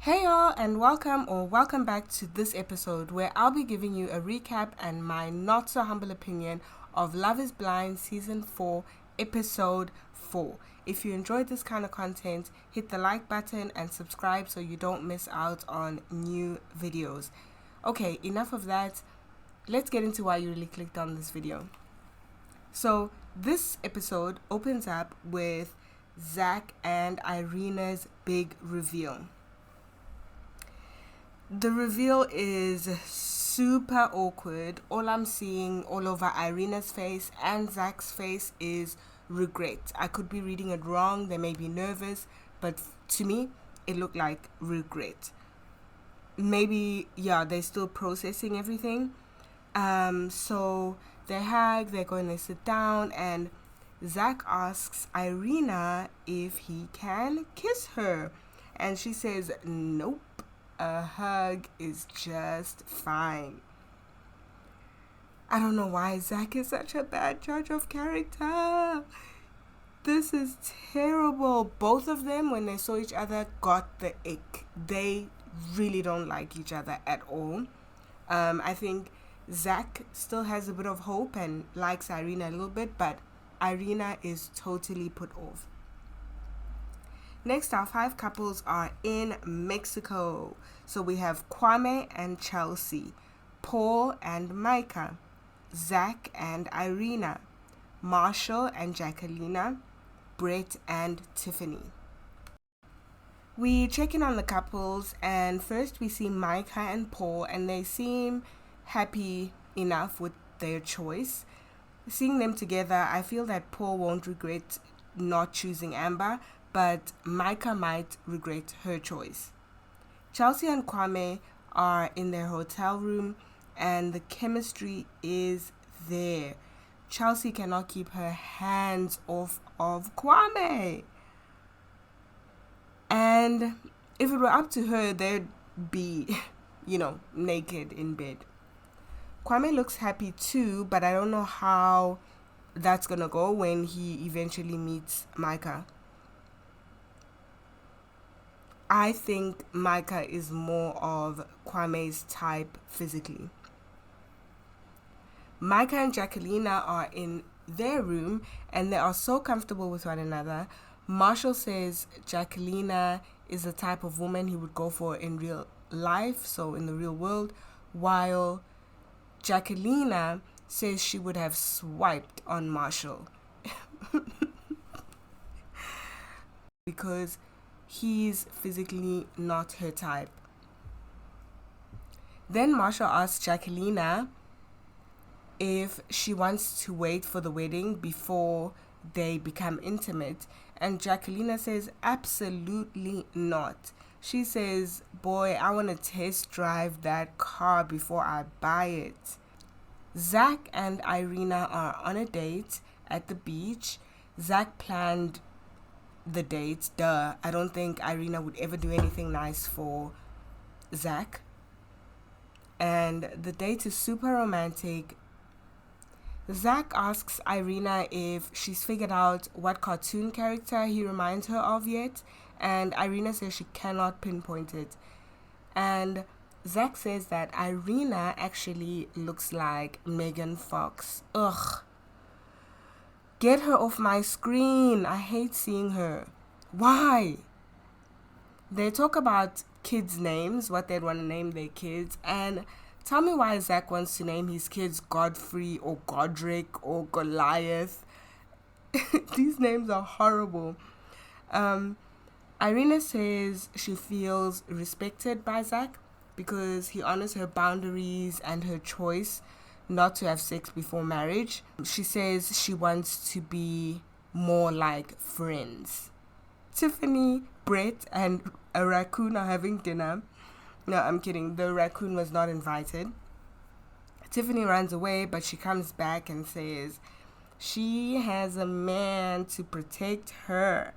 Hey y'all, and welcome back to this episode where I'll be giving you a recap and my not so humble opinion of Love is Blind Season 4, Episode 4. If you enjoyed this kind of content, hit the like button and subscribe so you don't miss out on new videos. Okay, enough of that. Let's get into why you really clicked on this video. So, this episode opens up with Zach and Irina's big reveal. The reveal is super awkward. All I'm seeing all over Irina's face and Zach's face is regret. I could be reading it wrong. They may be nervous, but to me, it looked like regret. Maybe, they're still processing everything. So they hug, they're going to sit down, and Zach asks Irina if he can kiss her. And she says, nope. A hug is just fine. I don't know why Zach is such a bad judge of character. This is terrible. Both of them, when they saw each other, got the ick. They really don't like each other at all. I think Zach still has a bit of hope and likes Irina a little bit, but Irina is totally put off. Next, our 5 couples are in Mexico. So we have Kwame and Chelsea, Paul and Micah, Zach and Irina, Marshall and Jacquelina, Brett and Tiffany. We check in on the couples, and first we see Micah and Paul, and they seem happy enough with their choice. Seeing them together, I feel that Paul won't regret not choosing Amber, but Micah might regret her choice. Chelsea and Kwame are in their hotel room and the chemistry is there. Chelsea cannot keep her hands off of Kwame. And if it were up to her, they'd be, naked in bed. Kwame looks happy too, but I don't know how that's gonna go when he eventually meets Micah. I think Micah is more of Kwame's type physically. Micah and Jacquelina are in their room and they are so comfortable with one another. Marshall says Jacquelina is the type of woman he would go for in real life, so in the real world, while Jacquelina says she would have swiped on Marshall because he's physically not her type. Then Marshall asks Jacquelina if she wants to wait for the wedding before they become intimate, and Jacquelina says absolutely not. She says, boy, I want to test drive that car before I buy it. Zach and Irina are on a date at the beach. Zach planned the date. I don't think Irina would ever do anything nice for Zach. And the date is super romantic. Zach asks Irina if she's figured out what cartoon character he reminds her of yet, and Irina says she cannot pinpoint it. And Zach says that Irina actually looks like Megan Fox. Ugh. Get her off my screen. I hate seeing her. Why? They talk about kids' names, what they'd want to name their kids, and tell me why Zach wants to name his kids Godfrey or Godric or Goliath. These names are horrible. Irina says she feels respected by Zach because he honors her boundaries and her choice not to have sex before marriage. She says she wants to be more like friends. Tiffany, Brett, and a raccoon are having dinner. No, I'm kidding. The raccoon was not invited. Tiffany runs away, but she comes back and says she has a man to protect her.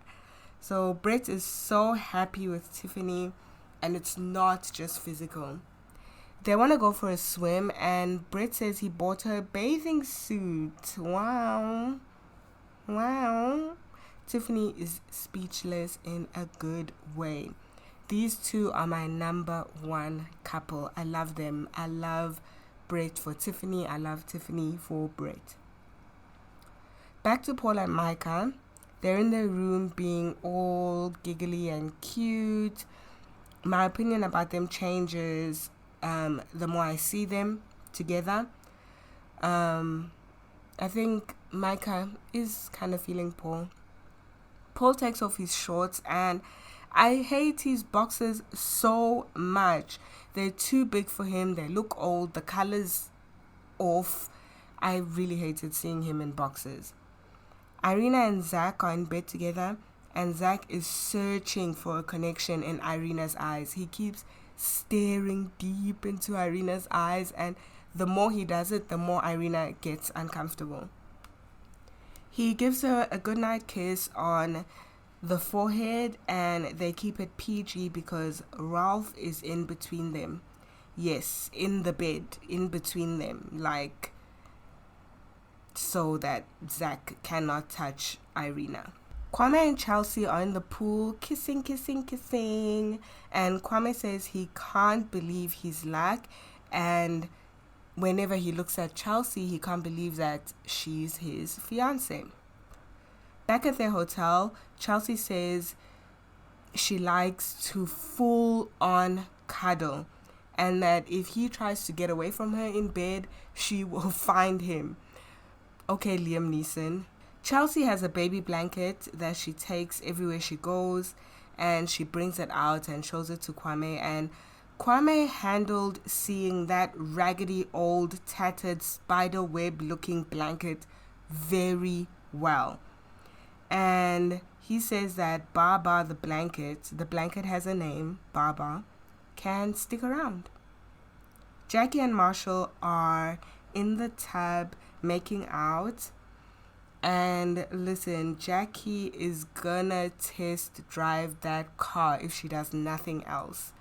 So Brett is so happy with Tiffany, and it's not just physical. They want to go for a swim, and Brett says he bought her a bathing suit. Wow. Tiffany is speechless in a good way. These two are my number one couple. I love them. I love Brett for Tiffany. I love Tiffany for Brett. Back to Paul and Micah. They're in their room being all giggly and cute. My opinion about them changes the more I see them together. I think Micah is kind of feeling Paul. Paul takes off his shorts and I hate his boxers so much. They're too big for him. They look old. The color's off. I really hated seeing him in boxers. Irina and Zach are in bed together and Zach is searching for a connection in Irina's eyes. He keeps staring deep into Irina's eyes, and the more he does it, the more Irina gets uncomfortable. He gives her a goodnight kiss on the forehead and they keep it PG because Ralph is in between them. Yes, in the bed, in between them, like so that Zach cannot touch Irina. Kwame and Chelsea are in the pool, kissing, and Kwame says he can't believe his luck, and whenever he looks at Chelsea, he can't believe that she's his fiancée. Back at their hotel, Chelsea says she likes to full on cuddle and that if he tries to get away from her in bed, she will find him. Okay, Liam Neeson. Chelsea has a baby blanket that she takes everywhere she goes and she brings it out and shows it to Kwame, and Kwame handled seeing that raggedy old tattered spider web looking blanket very well. And he says that Baba the blanket has a name, Baba, can stick around. Jackie and Marshall are in the tub making out. And listen, Jackie is gonna test drive that car if she does nothing else.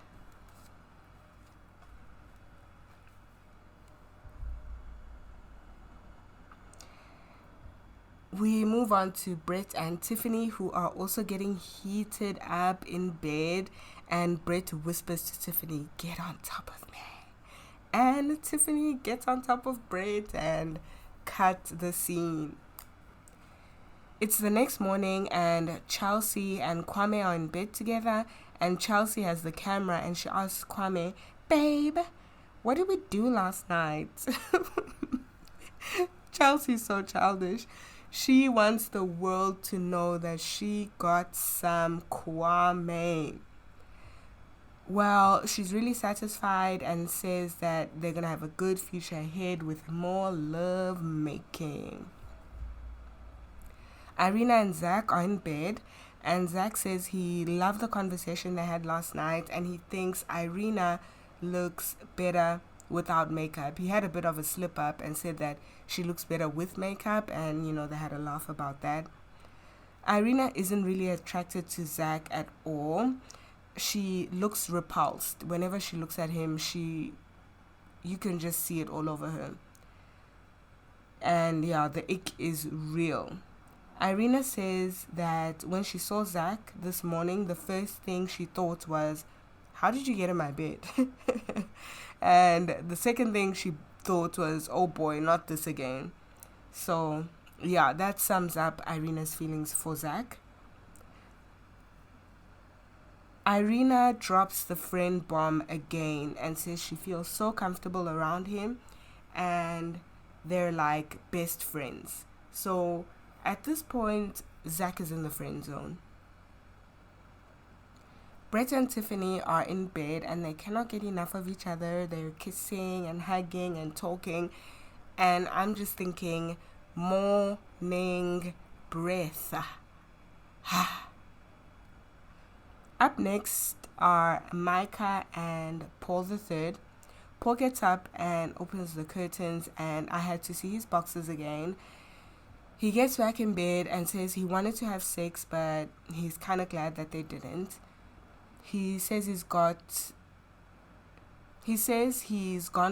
We move on to Brett and Tiffany, who are also getting heated up in bed, and Brett whispers to Tiffany, "Get on top of me." And Tiffany gets on top of Brett and cut the scene. It's the next morning and Chelsea and Kwame are in bed together, and Chelsea has the camera and she asks Kwame, "Babe, what did we do last night?" Chelsea's so childish. She wants the world to know that she got some Kwame. Well, she's really satisfied and says that they're going to have a good future ahead with more love making. Irina and Zach are in bed, and Zach says he loved the conversation they had last night and he thinks Irina looks better without makeup. He had a bit of a slip up and said that she looks better with makeup, and they had a laugh about that. Irina isn't really attracted to Zach at all. She looks repulsed. Whenever she looks at him, you can just see it all over her. And yeah, the ick is real. Irina says that when she saw Zach this morning, the first thing she thought was, "How did you get in my bed?" And the second thing she thought was, "Oh boy, not this again." So yeah, that sums up Irina's feelings for Zach. Irina drops the friend bomb again and says she feels so comfortable around him and they're like best friends. So at this point, Zach is in the friend zone. Brett and Tiffany are in bed and they cannot get enough of each other. They're kissing and hugging and talking. And I'm just thinking, morning breath. Up next are Micah and Paul III. Paul gets up and opens the curtains and I had to see his boxes again. He gets back in bed and says he wanted to have sex, but he's kind of glad that they didn't. He says he's gone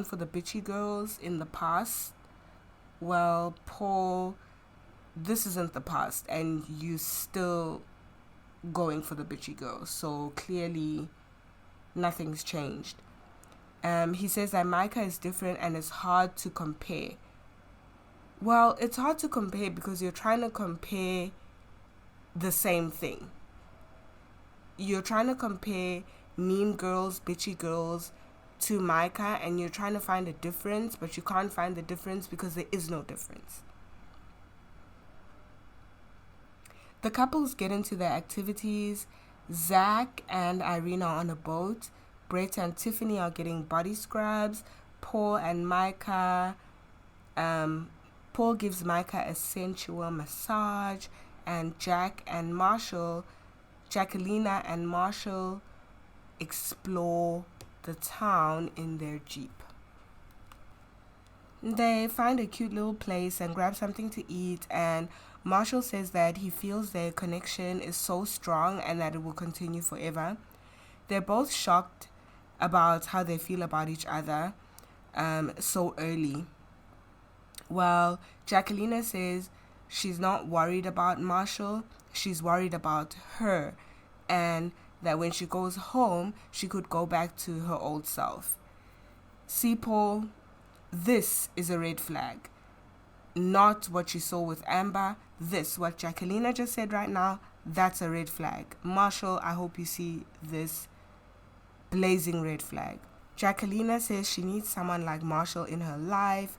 for the bitchy girls in the past. Well, Paul, this isn't the past and you still going for the bitchy girls. So clearly nothing's changed. He says that Micah is different and it's hard to compare. Well, it's hard to compare because you're trying to compare the same thing. You're trying to compare mean girls, bitchy girls to Micah, and you're trying to find a difference, but you can't find the difference because there is no difference. The couples get into their activities. Zach and Irina are on a boat. Brett and Tiffany are getting body scrubs. Paul gives Micah a sensual massage, and Jacquelina and Marshall explore the town in their Jeep. They find a cute little place and grab something to eat, and Marshall says that he feels their connection is so strong and that it will continue forever. They're both shocked about how they feel about each other so early. Well, Jacquelina says she's not worried about Marshall, she's worried about her, and that when she goes home, she could go back to her old self. See, Paul, this is a red flag. Not what you saw with Amber. This, what Jacquelina just said right now, that's a red flag. Marshall, I hope you see this blazing red flag. Jacquelina says she needs someone like Marshall in her life,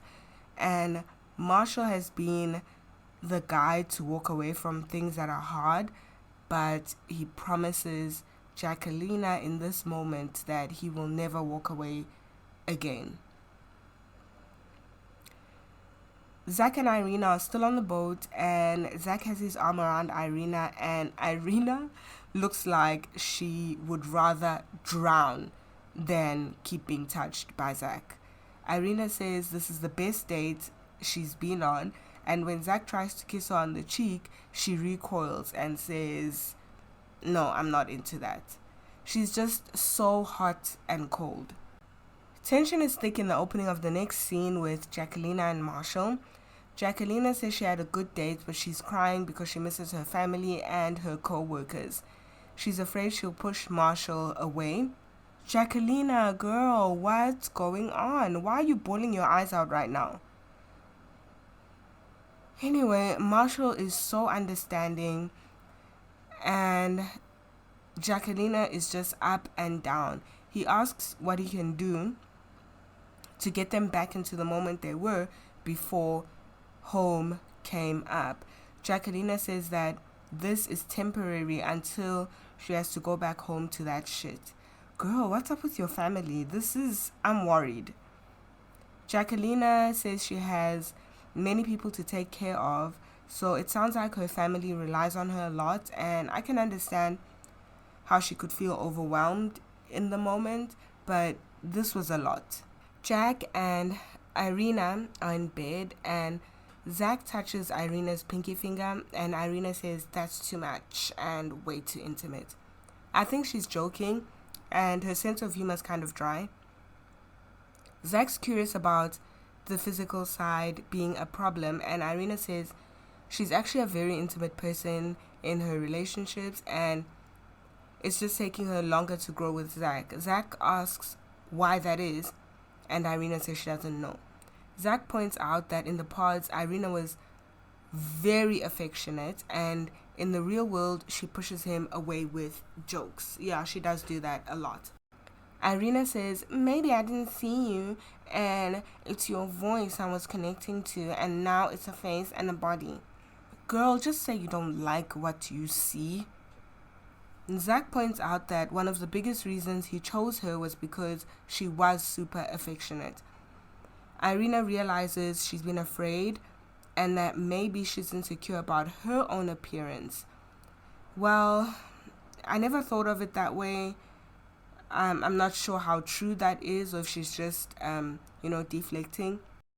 and Marshall has been the guy to walk away from things that are hard, but he promises Jacquelina in this moment that he will never walk away again. Zach and Irina are still on the boat, and Zach has his arm around Irina, and Irina looks like she would rather drown than keep being touched by Zach. Irina says this is the best date she's been on, and when Zach tries to kiss her on the cheek, she recoils and says, "No, I'm not into that." She's just so hot and cold. Tension is thick in the opening of the next scene with Jacquelina and Marshall. Jacquelina says she had a good date, but she's crying because she misses her family and her co-workers. She's afraid she'll push Marshall away. Jacquelina, girl, what's going on? Why are you bawling your eyes out right now? Anyway, Marshall is so understanding, and Jacquelina is just up and down. He asks what he can do to get them back into the moment they were before home came up. Jacquelina says that this is temporary until she has to go back home to that shit. Girl, what's up with your family? I'm worried. Jacquelina says she has many people to take care of, so it sounds like her family relies on her a lot, and I can understand how she could feel overwhelmed in the moment, but this was a lot. Jack and Irina are in bed, and Zach touches Irina's pinky finger, and Irina says that's too much and way too intimate. I think she's joking, and her sense of humor is kind of dry. Zach's curious about the physical side being a problem, and Irina says she's actually a very intimate person in her relationships, and it's just taking her longer to grow with Zach. Zach asks why that is, and Irina says she doesn't know. Zach points out that in the pods, Irina was very affectionate, and in the real world, she pushes him away with jokes. Yeah, she does do that a lot. Irina says, maybe I didn't see you, and it's your voice I was connecting to, and now it's a face and a body. Girl, just say you don't like what you see. Zach points out that one of the biggest reasons he chose her was because she was super affectionate. Irina realizes she's been afraid and that maybe she's insecure about her own appearance. Well, I never thought of it that way. I'm not sure how true that is, or if she's just, deflecting.